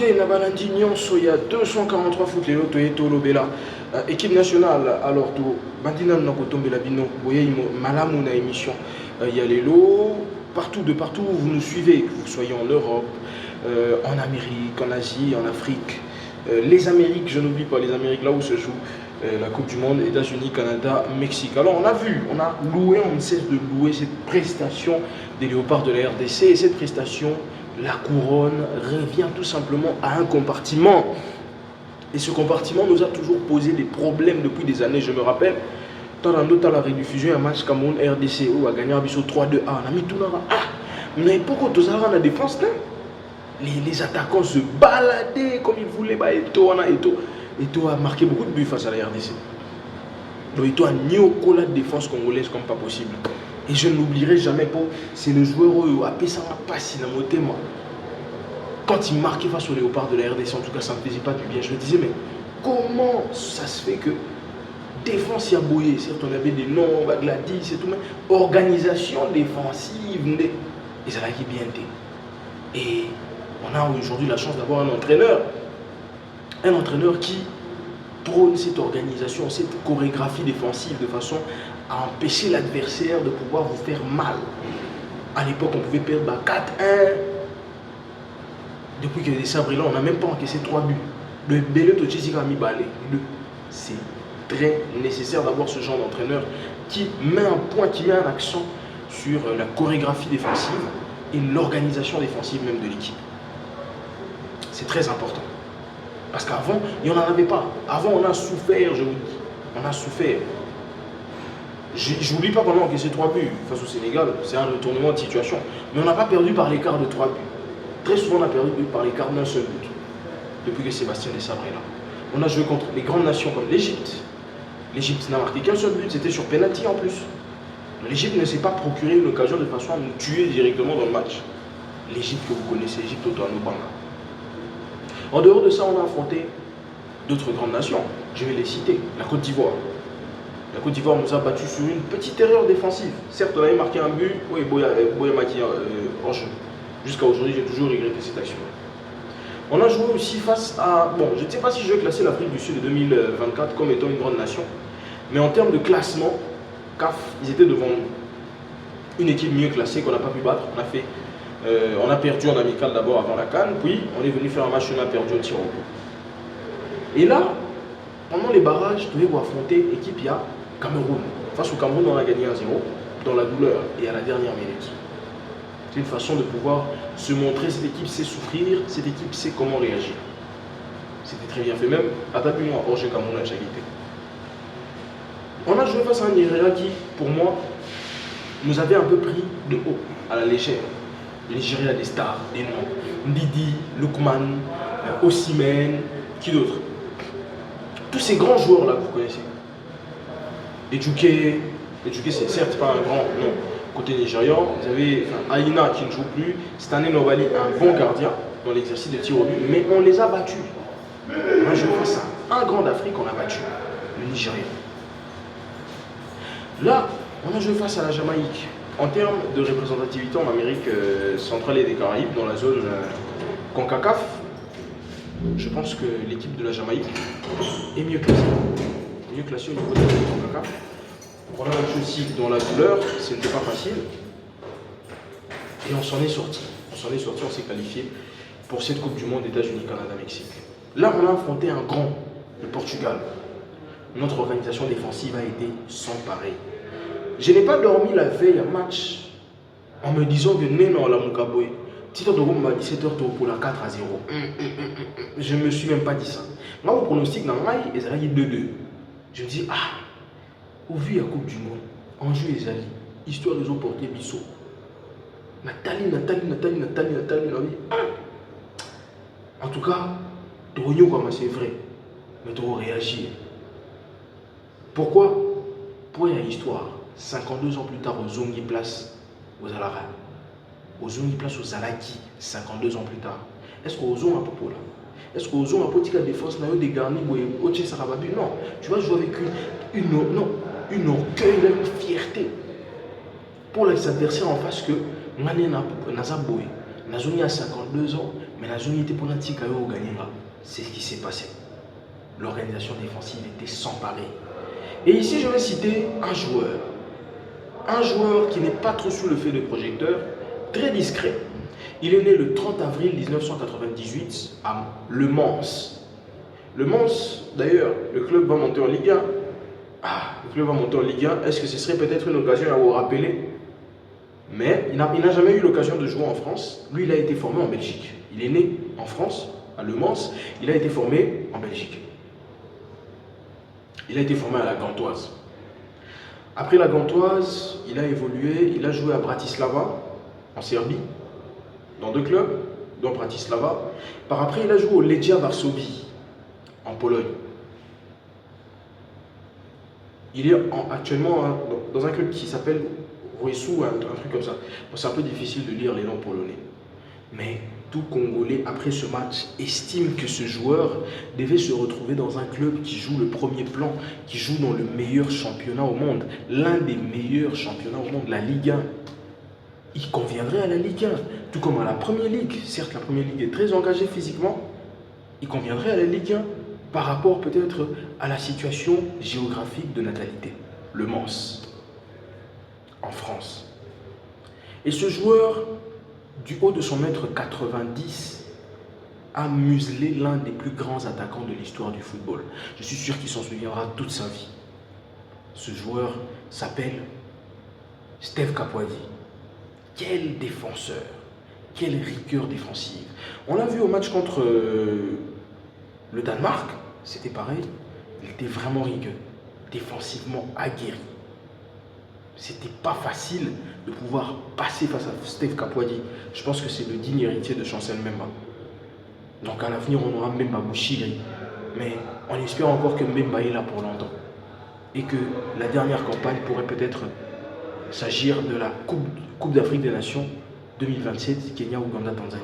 Côté Nabalandi Nyonso, il y a 243 foot les loto et Lobela. Équipe nationale, alors tout, Bandina Nakotombe Labino, Boye Malamu na émission. Il y a les lots, de partout où vous nous suivez, que vous soyez en Europe, en Amérique, en Asie, en Afrique. Les Amériques, je n'oublie pas les Amériques, là où se joue la Coupe du Monde, États-Unis, Canada, Mexique. Alors on a loué, on ne cesse de louer cette prestation des Léopards de la RDC. Et cette prestation, la couronne, revient tout simplement à un compartiment. Et ce compartiment nous a toujours posé des problèmes depuis des années, je me rappelle. Dans la rediffusion, un match Cameroun RDC où a gagné un biseau 3-2-1. On a mis tout là. Mais pourquoi tout ça dans la défense là? Les attaquants se baladaient comme ils voulaient. Eto a marqué beaucoup de buts face à la RDC. Donc Eto a nié la défense congolaise comme pas possible. Et je ne l'oublierai jamais pas. C'est le joueur où a ça m'a passé dans mon thème. Quand il marquait face aux Léopards de la RDC, en tout cas ça ne me faisait pas du bien. Je me disais, mais comment ça se fait que défense y a bouillé? Certes, on avait des noms, Gladys et tout, mais organisation défensive, et ça va qui bien été. Et on a aujourd'hui la chance d'avoir un entraîneur qui prône cette organisation, cette chorégraphie défensive de façon à empêcher l'adversaire de pouvoir vous faire mal. À l'époque, on pouvait perdre 4-1. Depuis que les sabres là, on n'a même pas encaissé 3 buts. Le Belé de Jessica mi balé. C'est très nécessaire d'avoir ce genre d'entraîneur qui met un point, qui met un accent sur la chorégraphie défensive et l'organisation défensive même de l'équipe. C'est très important. Parce qu'avant, il n'y en avait pas. Avant, on a souffert, je vous dis. On a souffert. Je n'oublie pas qu'on a encaissé 3 buts face au Sénégal. C'est un retournement de situation. Mais on n'a pas perdu par l'écart de 3 buts. Très souvent, on a perdu par l'écart d'un seul but. Depuis que Sébastien Desabre est là. On a joué contre les grandes nations comme l'Égypte. L'Égypte n'a marqué qu'un seul but, c'était sur penalty en plus. L'Égypte ne s'est pas procuré une occasion de façon à nous tuer directement dans le match. L'Égypte que vous connaissez, l'Égypte Otoano-Banga. En dehors de ça, on a affronté d'autres grandes nations. Je vais les citer. La Côte d'Ivoire. La Côte d'Ivoire nous a battus sur une petite erreur défensive. Certes, on avait marqué un but, oui, Boyamaki en jeu. Jusqu'à aujourd'hui, j'ai toujours regretté cette action. On a joué aussi face à... Bon, je ne sais pas si je vais classer l'Afrique du Sud de 2024 comme étant une grande nation. Mais en termes de classement, CAF, ils étaient devant nous. Une équipe mieux classée qu'on n'a pas pu battre. On a perdu en amical d'abord avant la CAN, puis on est venu faire un match, on a perdu au tir au but. Et là, pendant les barrages, nous devons affronter l'équipe, il y a Cameroun. Face au Cameroun, on a gagné 1-0 dans la douleur et à la dernière minute. C'est une façon de pouvoir se montrer, cette équipe sait souffrir, cette équipe sait comment réagir. C'était très bien fait, même attaquement hors jeu Cameroun à Chagité. On a joué face à un Nigeria qui, pour moi, nous avait un peu pris de haut, à la légère. Le Nigeria a des stars, des noms. Ndidi, Lukman, Osimhen, qui d'autre? Tous ces grands joueurs là que vous connaissez. Edjuke, c'est certes pas un grand nom. Côté nigérian, vous avez Aina qui ne joue plus, Stanley Novali, un bon gardien dans l'exercice de tir au but, mais on les a battus. On a joué face à un grand d'Afrique, on a battu, le Nigeria. Là, on a joué face à la Jamaïque. En termes de représentativité en Amérique centrale et des Caraïbes, dans la zone CONCACAF, je pense que l'équipe de la Jamaïque est mieux classée. Mieux classée au niveau de la CONCACAF. On a un aussi dans la douleur, ce n'était pas facile. Et on s'en est sorti. On s'est qualifié pour cette Coupe du Monde États-Unis, Canada, Mexique. Là, on a affronté un grand, le Portugal. Notre organisation défensive a été sans pareil. Je n'ai pas dormi la veille à match en me disant que Neno la Mukaboy, Tito Togo m'a dit 17h pour la 4-0. Je ne me suis même pas dit ça. Moi, mon pronostic dans le mail, ils allaient 2-2. Je me dis, au vu de la Coupe du Monde, enjeu les alliés, histoire ils ont porté Bissot. Nathalie. En tout cas, c'est vrai, mais tu réagir. Pourquoi? Pour une histoire, 52 ans plus tard, aux Zongi place aux Alara. Aux Zongi place aux Alaki, 52 ans plus tard. Est-ce qu'aux Zongi à Popo là? Est-ce qu'aux Zongi à Potika défense n'a eu des garnis ou Oche Sarababu? Non, tu vas jouer avec une orgueil, une fierté pour les adversaires en face que Mané Nazaboé, Nazoni a 52 ans, Mais la zone était pour l'antique au gagné. C'est ce qui s'est passé. L'organisation défensive était sans pareil. Et ici, je vais citer un joueur. Un joueur qui n'est pas trop sous le feu de projecteur, très discret. Il est né le 30 avril 1998 à Le Mans. Le Mans, d'ailleurs, le club va monter en Ligue 1. Ah, le club va monter en Ligue 1. Est-ce que ce serait peut-être une occasion à vous rappeler? Mais il n'a jamais eu l'occasion de jouer en France. Lui, il a été formé en Belgique. Il est né en France, à Le Mans. Il a été formé en Belgique. Il a été formé à la Gantoise. Après la Gantoise, il a évolué. Il a joué à Bratislava, en Serbie, dans 2 clubs, dont Bratislava. Par après, il a joué au Legia Varsovie, en Pologne. Il est actuellement dans un club qui s'appelle Ruessu, un truc comme ça. Bon, c'est un peu difficile de lire les noms polonais. Mais tout Congolais, après ce match, estime que ce joueur devait se retrouver dans un club qui joue le premier plan, qui joue dans le meilleur championnat au monde, l'un des meilleurs championnats au monde, la Ligue 1. Il conviendrait à la Ligue 1, tout comme à la Première Ligue. Certes, la Première Ligue est très engagée physiquement. Il conviendrait à la Ligue 1 par rapport peut-être à la situation géographique de natalité. Le Mans, en France. Et ce joueur, du haut de son mètre 90, a muselé l'un des plus grands attaquants de l'histoire du football. Je suis sûr qu'il s'en souviendra toute sa vie. Ce joueur s'appelle Steve Kapoadi. Quel défenseur, quelle rigueur défensive. On l'a vu au match contre le Danemark, c'était pareil. Il était vraiment rigueux, défensivement aguerri. C'était pas facile de pouvoir passer face à Steve Kapoadi. Je pense que c'est le digne héritier de Chancel Mbemba. Donc à l'avenir, on aura Mbemba Bouchiri. Mais on espère encore que Mbemba est là pour longtemps. Et que la dernière campagne pourrait peut-être s'agir de la Coupe d'Afrique des Nations 2027, Kenya, Ouganda, Tanzanie.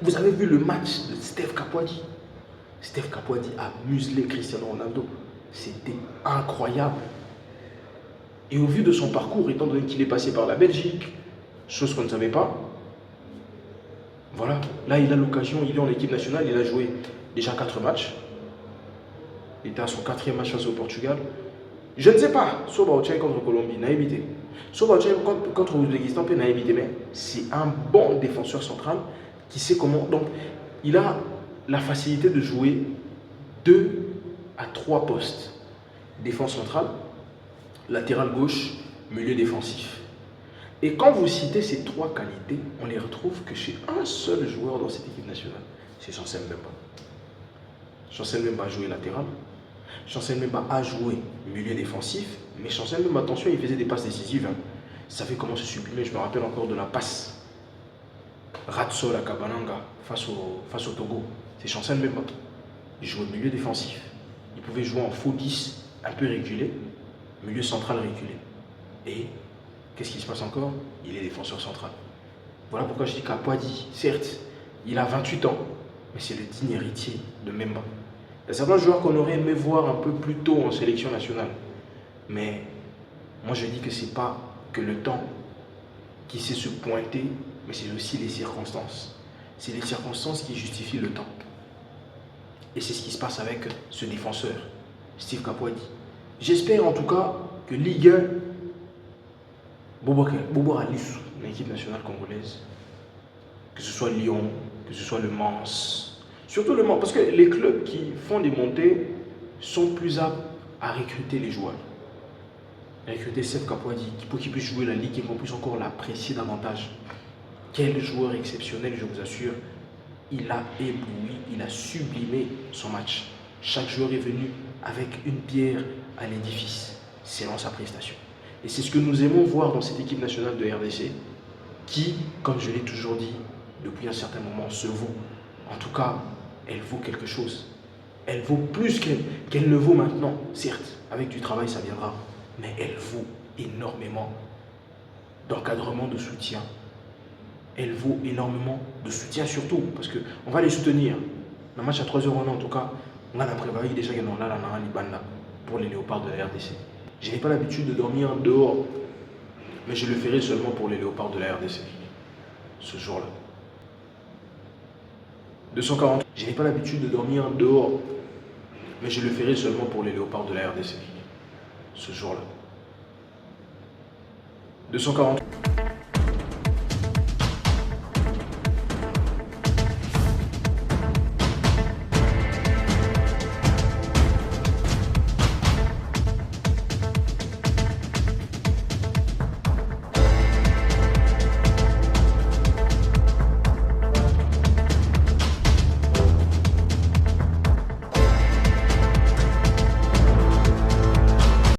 Vous avez vu le match de Steve Kapoadi. Steve Kapoadi a muselé Cristiano Ronaldo. C'était incroyable. Et au vu de son parcours, étant donné qu'il est passé par la Belgique, chose qu'on ne savait pas, voilà, là il a l'occasion, il est en équipe nationale, il a joué déjà 4 matchs. Il était à son 4e match face au Portugal. Je ne sais pas, Soba-Ochai contre Colombie, n'a évité. Soba-Ochai contre l'Ouzbékistan, n'a évité, mais c'est un bon défenseur central qui sait comment. Donc, il a la facilité de jouer 2 à 3 postes. Défense centrale, latéral gauche, milieu défensif. Et quand vous citez ces 3 qualités, on les retrouve que chez un seul joueur dans cette équipe nationale, c'est Chancel Mbemba. Chancel Mbemba a joué latéral, Chancel Mbemba a joué milieu défensif, mais Chancel Mbemba, attention, il faisait des passes décisives. Il savait comment se sublimer. Je me rappelle encore de la passe Ratsol à Kabananga face au Togo. C'est Chancel Mbemba. Il jouait milieu défensif. Il pouvait jouer en faux 10, un peu reculé, milieu central reculé. Et qu'est-ce qui se passe encore? Il est défenseur central. Voilà pourquoi je dis qu'Apoadi, certes, il a 28 ans, mais c'est le digne héritier de Mbemba. Il y a certains joueurs qu'on aurait aimé voir un peu plus tôt en sélection nationale. Mais moi je dis que ce n'est pas que le temps qui sait se pointer, mais c'est aussi les circonstances. C'est les circonstances qui justifient le temps. Et c'est ce qui se passe avec ce défenseur, Steve Kapoadi. J'espère en tout cas que Ligue 1, Bobo Alissou, l'équipe nationale congolaise, que ce soit Lyon, que ce soit le Mans, surtout le Mans, parce que les clubs qui font des montées sont plus aptes à recruter les joueurs. Recruter Steve Kapoadi pour qu'il puisse jouer la Ligue et qu'on puisse encore l'apprécier davantage. Quel joueur exceptionnel, je vous assure. Il a ébloui, il a sublimé son match. Chaque joueur est venu avec une pierre à l'édifice, selon sa prestation. Et c'est ce que nous aimons voir dans cette équipe nationale de RDC, qui, comme je l'ai toujours dit, depuis un certain moment, se vaut. En tout cas, elle vaut quelque chose. Elle vaut plus qu'elle ne vaut maintenant. Certes, avec du travail, ça viendra. Mais elle vaut énormément d'encadrement, de soutien. Elle vaut énormément de soutien surtout, parce qu'on va les soutenir. Le match à 3h en tout cas, on a préparé déjà pour les léopards de la RDC. Je n'ai pas l'habitude de dormir dehors, mais je le ferai seulement pour les léopards de la RDC, ce jour-là. 240. Je n'ai pas l'habitude de dormir dehors, mais je le ferai seulement pour les léopards de la RDC ce jour-là. 240.